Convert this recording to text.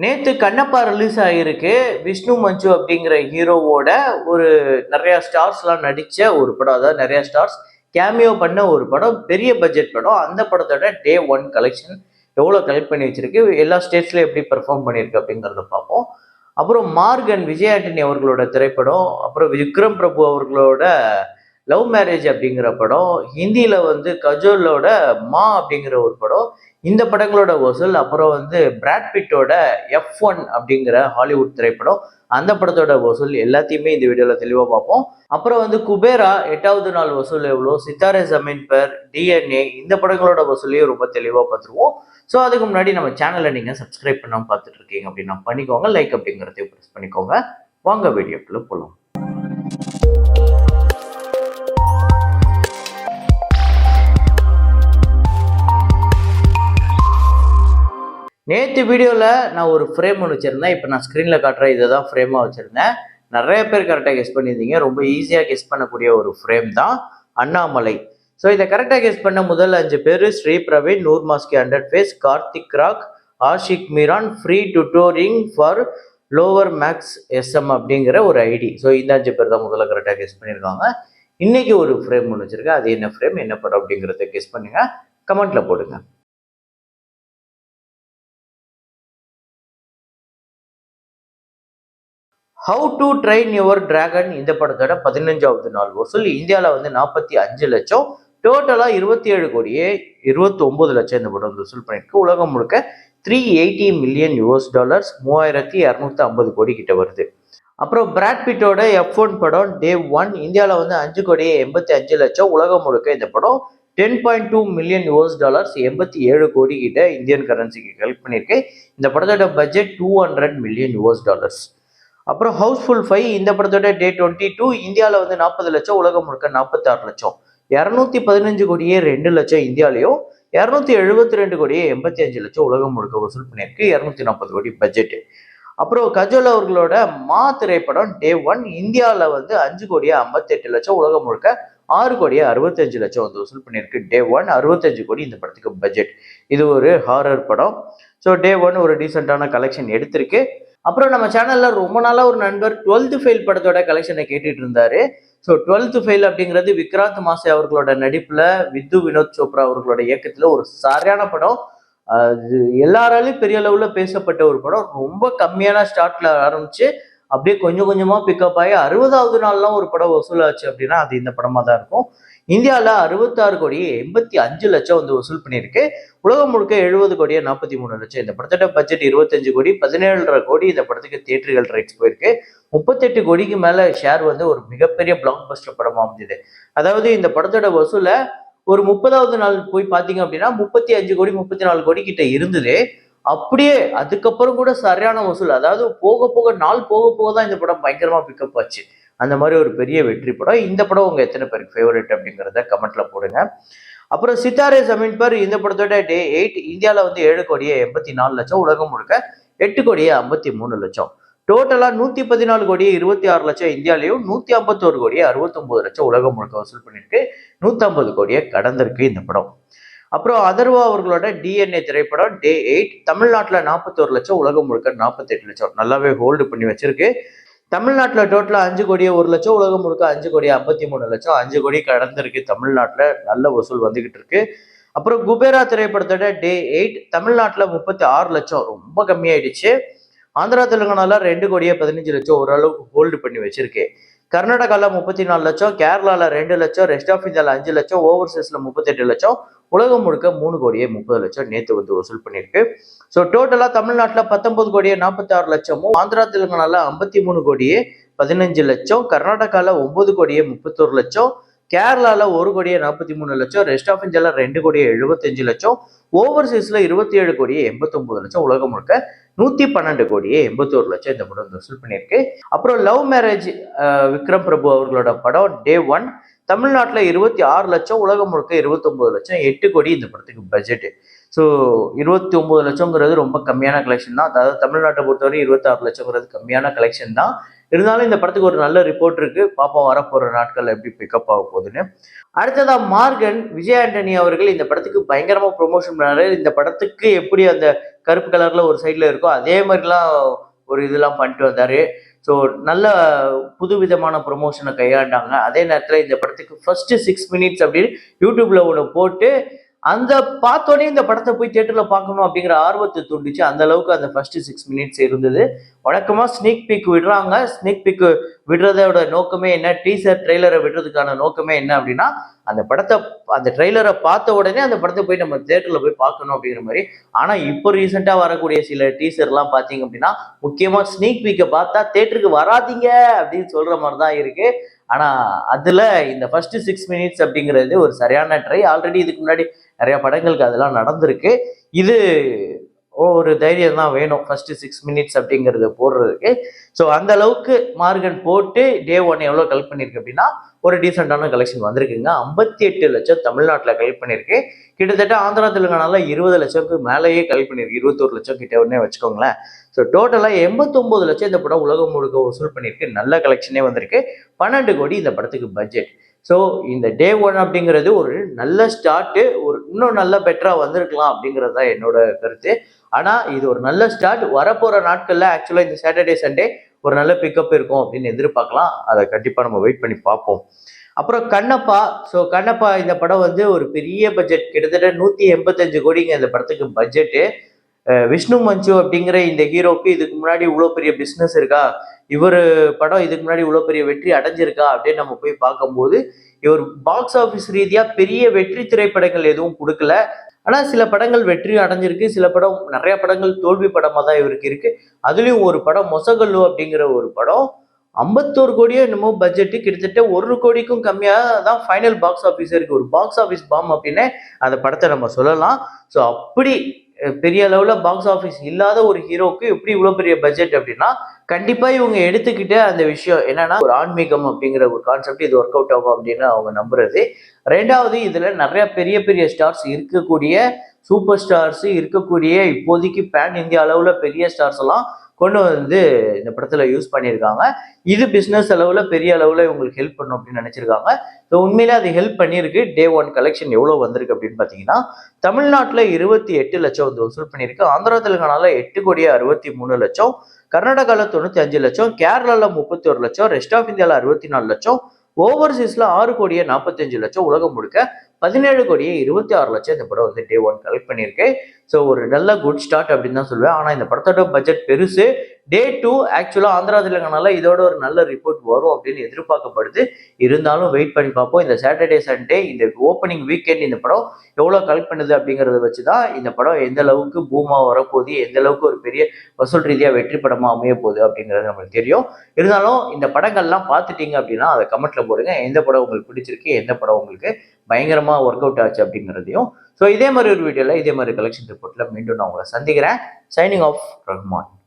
நேத்து கண்ணப்பா ரிலீஸ் ஆகியிருக்கு. விஷ்ணு மஞ்சு அப்படிங்கிற ஹீரோவோட ஒரு நெறைய ஸ்டார்ஸ்லாம் நடிச்ச ஒரு படம். அதாவது நெறைய ஸ்டார்ஸ் கேமியோ பண்ண ஒரு படம். பெரிய பட்ஜெட் படம். அந்த படத்தோட டே 1 கலெக்ஷன் எவ்வளோ கலெக்ட் பண்ணி வச்சிருக்கு, எல்லா ஸ்டேட்ஸ்லயும் எப்படி பெர்ஃபார்ம் பண்ணியிருக்கு அப்படிங்கிறத பார்ப்போம். அப்புறம் மார்கன் விஜய் ஆண்டனி அவர்களோட திரைப்படம், அப்புறம் விக்ரம் பிரபு அவர்களோட லவ் மேரேஜ் அப்படிங்கிற படம், ஹிந்தியில வந்து கஜோலோட மா அப்படிங்கிற ஒரு படம். இந்த படங்களோட வசூல், அப்புறம் வந்து பிராட் பிட்டோட F1 அப்படிங்கிற ஹாலிவுட் திரைப்படம், அந்த படத்தோட வசூல் எல்லாத்தையுமே இந்த வீடியோல தெளிவா பார்ப்போம். அப்புறம் வந்து குபேரா 8வது நாள் வசூல் எவ்வளோ, சித்தாரே ஜமீன் பர், DNA இந்த படங்களோட வசூலையும் ரொம்ப தெளிவா பார்த்துருவோம். ஸோ அதுக்கு முன்னாடி நம்ம சேனலை நீங்க சப்ஸ்கிரைப் பண்ணாம பார்த்துட்டு இருக்கீங்க அப்படின்னா பண்ணிக்கோங்க. லைக் அப்படிங்கிறதையும் ப்ரெஸ் பண்ணிக்கோங்க. வாங்க வீடியோக்குள்ள போலாம். நேற்று வீடியோவில் நான் ஒரு ஃப்ரேம் ஒன்று வச்சுருந்தேன். இப்போ நான் ஸ்க்ரீனில் காட்டுறேன், இதை தான் ஃப்ரேமாக வச்சுருந்தேன். நிறைய பேர் கரெக்டாக கெஸ் பண்ணியிருந்தீங்க. ரொம்ப ஈஸியாக கெஸ் பண்ணக்கூடிய ஒரு ஃப்ரேம் தான் அண்ணாமலை. ஸோ இதை கரெக்டாக கெஸ் பண்ண முதல் 5 பேர் ஸ்ரீ பிரவீன், நூர் மாஸ்கி 100 ஃபேஸ், கார்த்திக் ராக், Ashik Meeran, free tutoring for lower marks SM அப்படிங்கிற ஒரு ஐடி. ஸோ இந்த 5 பேர் தான் முதல்ல கரெக்டாக கெஸ் பண்ணியிருக்காங்க. இன்னைக்கு ஒரு ஃப்ரேம் ஒன்று வச்சுருக்கேன். அது என்ன ஃப்ரேம், என்ன படம் அப்படிங்கிறத கெஸ் பண்ணுங்க, கமெண்ட்ல போடுங்க. How to train your dragon இந்த படத்தோட 15வது நாள் வசூல் இந்தியாவில் வந்து 45 லட்சம், டோட்டலாக 27 கோடியே 29 லட்சம் இந்த படம் வசூல் பண்ணியிருக்கு. உலகம் முழுக்க 380 மில்லியன் $, 3250 கோடி கிட்ட வருது. அப்புறம் பிராட் பிட்டோட F1 படம் டே 1 இந்தியாவில் வந்து 5 கோடியே 85 லட்சம், உலகம் முழுக்க இந்த படம் 10.2 மில்லியன் $, 87 கோடி கிட்ட இந்தியன் கரன்சிக்கு கலெக்ட் பண்ணியிருக்கு. இந்த படத்தோட பட்ஜெட் 200 மில்லியன் $. அப்புறம் ஹவுஸ்ஃபுல் 5 இந்த படத்தோட டே 22 இந்தியாவில் வந்து 40 லட்சம், உலகம் முழுக்க 46 லட்சம், 215 கோடியே 2 லட்சம் இந்தியாலையும், 272 கோடியே 85 லட்சம் உலகம் முழுக்க வசூல் பண்ணியிருக்கு. 240 கோடி பட்ஜெட். அப்புறம் கஜோல் அவர்களோட மா திரைப்படம் டே 1 இந்தியாவில் வந்து 5 கோடியே 58 லட்சம், உலகம் முழுக்க 6 கோடியே 65 லட்சம் வந்து வசூல் பண்ணியிருக்கு. டே 1 65 கோடி இந்த படத்துக்கு பட்ஜெட். இது ஒரு ஹாரர் படம். ஸோ டே 1 ஒரு டீசெண்டான கலெக்ஷன் எடுத்திருக்கு. அப்புறம் நம்ம சேனல்ல ரொம்ப நாளா ஒரு நண்பர் 12th ஃபெயில் படத்தோட கலெக்ஷனை கேட்டுட்டு இருந்தாரு. ஸோ 12th ஃபெயில் அப்படிங்கிறது விக்ராந்த் மாசே அவர்களோட நடிப்புல, வித்து வினோத் சோப்ரா அவர்களோட இயக்கத்துல ஒரு சரியான படம். அது எல்லாராலையும் பெரிய அளவுல பேசப்பட்ட ஒரு படம். ரொம்ப கம்மியான ஸ்டார்ட்ல ஆரம்பிச்சு அப்படியே கொஞ்சம் கொஞ்சமா பிக்கப் ஆகி 60வது நாள்லாம் ஒரு படம் வசூலாச்சு அப்படின்னா அது இந்த படமா தான் இருக்கும். இந்தியாவில் 66 கோடியே 85 லட்சம் வந்து வசூல் பண்ணியிருக்கு. உலகம் முழுக்க 70 கோடியே 43 லட்சம். இந்த படத்தோட பட்ஜெட் 25 கோடி, 17.5 கோடி இந்த படத்துக்கு தியேட்டர்கள் ரைட்ஸ் போயிருக்கு. 38 கோடிக்கு மேல ஷேர் வந்து ஒரு மிகப்பெரிய பிளாக் பஸ்டர் படமா அமைஞ்சது. அதாவது இந்த படத்தோட வசூல ஒரு 30வது நாள் போய் பார்த்தீங்க அப்படின்னா 35 கோடி 34 கோடி கிட்ட இருந்தது. அப்படியே அதுக்கப்புறம் கூட சரியான வசூல். அதாவது போக போக நாள் போக போக தான் இந்த படம் பயங்கரமா பிக்கப் ஆச்சு. அந்த மாதிரி ஒரு பெரிய வெற்றி படம். இந்த படம் உங்க எத்தனை பேருக்கு ஃபேவரட் அப்படிங்கிறத கமெண்ட்ல போடுங்க. அப்புறம் சித்தாரே ஜமீன் பர் இந்த படத்தோட டே 8 இந்தியாவில் வந்து 7 கோடியே 84 லட்சம், உலகம் முழுக்க 8 கோடியே 53 லட்சம். டோட்டலா 114 கோடியே 26 லட்சம் இந்தியாலையும், 151 கோடியே 69 லட்சம் உலகம் முழுக்க வசூல் பண்ணிருக்கு. 150 கோடியே கடந்திருக்கு இந்த படம். அப்புறம் அதர்வா அவர்களோட DNA திரைப்படம் டே 8 தமிழ்நாட்டில் 41 லட்சம், உலகம் முழுக்க 48 லட்சம். நல்லாவே ஹோல்டு பண்ணி வச்சிருக்கு. தமிழ்நாட்டில் டோட்டலாக 5 கோடியே 1 லட்சம், உலகம் முழுக்க 5 கோடியே 53 லட்சம். 5 கோடி கடந்திருக்கு. தமிழ்நாட்டில் நல்ல வசூல் வந்துகிட்டு இருக்கு. அப்புறம் குபேரா திரைப்படத்தோட டே 8 தமிழ்நாட்டில் 36 லட்சம், ரொம்ப கம்மியாயிடுச்சு. ஆந்திரா தெலுங்கானால 2 கோடியே 15 லட்சம், ஓரளவுக்கு ஹோல்டு பண்ணி வச்சிருக்கு. கர்நாடகாவில் 34 லட்சம், கேரளாவில் 2 லட்சம், ரெஸ்ட் ஆஃப் இந்தியாவில் 5 லட்சம், ஓவர்சீஸில் 38 லட்சம், உலகம் முழுக்க 3 கோடியே 30 லட்சம் நேற்று வந்து வசூல் பண்ணியிருக்கு. ஸோ டோட்டலாக தமிழ்நாட்டில் 19 கோடியே 46 லட்சமும், ஆந்திரா தெலுங்கானால 53 கோடியே 15 லட்சம், கர்நாடகாவில் 9 கோடியே 31 லட்சம், கேரளாவில் 1 கோடியே 43 லட்சம், ரெஸ்ட் ஆஃப் இந்தியாவில் 2 கோடியே 75 லட்சம், ஓவர்சீஸில் 27 கோடியே 89 லட்சம், உலகம் முழுக்க 112 கோடியே 81 லட்சம் இந்த படம் வசூல் பண்ணியிருக்கு. அப்புறம் லவ் மேரேஜ் விக்ரம் பிரபு அவர்களோட படம் டே 1 தமிழ்நாட்டில் 26 லட்சம், உலகம் முழுக்க 29 லட்சம், 8 கோடி இந்த படத்துக்கு பட்ஜெட். ஸோ 29 லட்சங்கிறது ரொம்ப கம்மியான கலெக்ஷன் தான். அதாவது தமிழ்நாட்டை பொறுத்தவரை 26 லட்சங்கிறது கம்மியான கலெக்ஷன் தான். இருந்தாலும் இந்த படத்துக்கு ஒரு நல்ல ரிப்போர்ட் இருக்கு. பாப்போம் வரப்போற நாட்கள் எப்படி பிக்கப் ஆக போகுதுன்னு. அடுத்ததா மார்கன் விஜய் ஆண்டனி அவர்கள் இந்த படத்துக்கு பயங்கரமா ப்ரொமோஷன் பண்ணாரு. இந்த படத்துக்கு எப்படி அந்த கருப்பு கலர்ல ஒரு சைட்ல இருக்கும் அதே மாதிரிலாம் ஒரு இதெல்லாம் பண்ணிட்டு வந்தாரு. ஸோ நல்ல புதுவிதமான ப்ரொமோஷனை கையாண்டாங்க. அதே நேரத்தில் இந்த படத்துக்கு ஃபர்ஸ்ட் 6 மினிட்ஸ் அப்படின்னு யூடியூப்ல ஒன்று போட்டு அந்த பார்த்தோன்னே இந்த படத்தை போய் தியேட்டர்ல பார்க்கணும் அப்படிங்கிற ஆர்வத்தை தூண்டிச்சு. அந்த அளவுக்கு அந்த ஃபர்ஸ்ட் 6 மினிட்ஸ் இருந்தது. வழக்கமா ஸ்னீக் பீக் விடுறாங்க. ஸ்னீக் பீக் விடுறதோட நோக்கமே என்ன, டீசர் ட்ரெய்லரை விடுறதுக்கான நோக்கமே என்ன அப்படின்னா அந்த படத்தை அந்த ட்ரெய்லரை பார்த்த உடனே அந்த படத்தை போய் நம்ம தியேட்டர்ல போய் பார்க்கணும் அப்படிங்கிற மாதிரி. ஆனா இப்போ ரீசெண்டா வரக்கூடிய சில டீசர்லாம் பார்த்தீங்க அப்படின்னா முக்கியமா ஸ்னீக் பீக்கை பார்த்தா தியேட்டருக்கு வராதீங்க அப்படின்னு சொல்ற மாதிரி தான் இருக்கு. ஆனா அதுல இந்த ஃபர்ஸ்ட் 6 மினிட்ஸ் அப்படிங்கிறது ஒரு சரியான ட்ரை. ஆல்ரெடி இதுக்கு முன்னாடி நிறைய படங்களுக்கு அதெல்லாம் நடந்திருக்கு. இது ஒரு தைரியம் தான் வேணும் ஃபர்ஸ்ட் 6 மினிட்ஸ் அப்படிங்கிறத போடுறதுக்கு. ஸோ அந்த அளவுக்கு மார்கன் போட்டு டே ஒன் எவ்வளோ கலெக்ட் பண்ணியிருக்கு அப்படின்னா ஒரு டீசெண்டான கலெக்ஷன் வந்திருக்குங்க. 58 லட்சம் தமிழ்நாட்டில் கலெக்ட் பண்ணியிருக்கு. கிட்டத்தட்ட ஆந்திரா தெலுங்கானால 20 லட்சத்துக்கு மேலேயே கலெக்ட் பண்ணியிருக்கு. 21 லட்சம் கிட்ட உடனே வச்சுக்கோங்களேன். ஸோ டோட்டலாக 89 லட்சம் இந்த படம் உலகம் முழுக்க வசூல் பண்ணியிருக்கு. நல்ல கலெக்ஷனே வந்திருக்கு. 12 கோடி இந்த படத்துக்கு பட்ஜெட். ஸோ இந்த டே ஒன் அப்படிங்கிறது ஒரு நல்ல ஸ்டார்ட்டு. ஒரு இன்னும் நல்ல பெட்டராக வந்திருக்கலாம் அப்படிங்கிறது தான் என்னோட கருத்து. ஆனால் இது ஒரு நல்ல ஸ்டார்ட். வரப்போகிற நாட்களில் ஆக்சுவலாக இந்த சாட்டர்டே சண்டே ஒரு நல்ல பிக்கப் இருக்கும் அப்படின்னு எதிர்பார்க்கலாம். அதை கண்டிப்பாக நம்ம வெயிட் பண்ணி பார்ப்போம். அப்புறம் கண்ணப்பா. ஸோ கண்ணப்பா இந்த படம் வந்து ஒரு பெரிய பட்ஜெட், கிட்டத்தட்ட 185 கோடிங்க இந்த படத்துக்கு பட்ஜெட்டு. விஷ்ணு மஞ்சு அப்படிங்கிற இந்த ஹீரோக்கு இதுக்கு முன்னாடி இவ்வளோ பெரிய பிஸ்னஸ் இருக்கா, இவர் படம் இதுக்கு முன்னாடி இவ்வளோ பெரிய வெற்றி அடைஞ்சிருக்கா அப்படின்னு நம்ம போய் பார்க்கும்போது இவர் பாக்ஸ் ஆஃபீஸ் ரீதியாக பெரிய வெற்றி திரைப்படங்கள் எதுவும் கொடுக்கல. ஆனால் சில படங்கள் வெற்றி அடைஞ்சிருக்கு, சில படம் நிறைய படங்கள் தோல்வி படமாக தான் இவருக்கு இருக்கு. அதுலேயும் ஒரு படம் மொசகல்லு அப்படிங்கிற ஒரு படம் 51 கோடியோ என்னமோ பட்ஜெட்டு, கிட்டத்தட்ட 1 கோடிக்கும் கம்மியாக தான் ஃபைனல் பாக்ஸ் ஆஃபீஸ் இருக்கு. ஒரு பாக்ஸ் ஆஃபீஸ் பாம் அப்படின்னு அந்த படத்தை நம்ம சொல்லலாம். ஸோ அப்படி பெரிய அளவில் பாக்ஸ் ஆஃபீஸ் இல்லாத ஒரு ஹீரோக்கு எப்படி இவ்வளோ பெரிய பட்ஜெட் அப்படின்னா கண்டிப்பாக இவங்க எடுத்துக்கிட்ட அந்த விஷயம் என்னன்னா ஒரு ஆன்மீகம் அப்படிங்கிற ஒரு கான்செப்ட் இது ஒர்க் அவுட் ஆகும் அப்படின்னு அவங்க நம்புறது. ரெண்டாவது இதுல நிறைய பெரிய பெரிய ஸ்டார்ஸ் இருக்கக்கூடிய, சூப்பர் ஸ்டார்ஸ் இருக்கக்கூடிய, இப்போதைக்கு பேன் இந்தியா அளவுல பெரிய ஸ்டார்ஸ் எல்லாம் கொண்டு வந்து இந்த படத்துல யூஸ் பண்ணியிருக்காங்க. இது பிசினஸ் அளவுல பெரிய அளவுல இவங்களுக்கு ஹெல்ப் பண்ணும் அப்படின்னு நினைச்சிருக்காங்க. ஸோ உண்மையிலே அது ஹெல்ப் பண்ணியிருக்கு. டே ஒன் கலெக்ஷன் எவ்வளோ வந்திருக்கு அப்படின்னு பார்த்தீங்கன்னா தமிழ்நாட்டில் 28 லட்சம் வந்து வசூல் பண்ணியிருக்கு. ஆந்திரா தெலுங்கானால 8 கோடியே 63 லட்சம், கர்நாடகாவில் 95 லட்சம், கேரளாவில் 31 லட்சம், ரெஸ்ட் ஆஃப் இந்தியாவில் 64 லட்சம், ஓவர்சீஸ்ல 6 கோடியே 45 லட்சம், உலகம் முழுக்க 17 கோடியே 26 லட்சம் இந்த படம் வந்து டே ஒன் கலெக்ட் பண்ணியிருக்கு. ஸோ ஒரு நல்ல குட் ஸ்டார்ட் அப்படின்னு தான் சொல்லுவேன். ஆனால் இந்த படத்தோட பட்ஜெட் பெருசு. டே டூ ஆக்சுவலாக ஆந்திரா தெலுங்கானால இதோட ஒரு நல்ல ரிப்போர்ட் வரும் அப்படின்னு எதிர்பார்க்கப்படுது. இருந்தாலும் வெயிட் பண்ணி பார்ப்போம். இந்த சாட்டர்டே சண்டே இந்த ஓப்பனிங் வீக்கெண்ட் இந்த படம் எவ்வளோ கலெக்ட் பண்ணுது அப்படிங்கிறத வச்சு தான் இந்த படம் எந்த அளவுக்கு பூமாக வரப்போகுது, எந்த அளவுக்கு ஒரு பெரிய வசூல் ரீதியாக வெற்றி படமாக அமைய போகுது அப்படிங்கிறது நம்மளுக்கு தெரியும். இருந்தாலும் இந்த படங்கள்லாம் பார்த்துட்டீங்க அப்படின்னா அதை கமெண்ட்ல போடுங்க. எந்த படம் உங்களுக்கு பிடிச்சிருக்கு, எந்த படம் உங்களுக்கு பயங்கரமா ஒர்க் அவுட் ஆச்சு அப்படிங்கிறதையும். ஸோ இதே மாதிரி ஒரு வீடியோல இதே மாதிரி கலெக்ஷன் ரிப்போர்ட்ல மீண்டும் நான் உங்களை சந்திக்கிறேன். Signing off Rahman.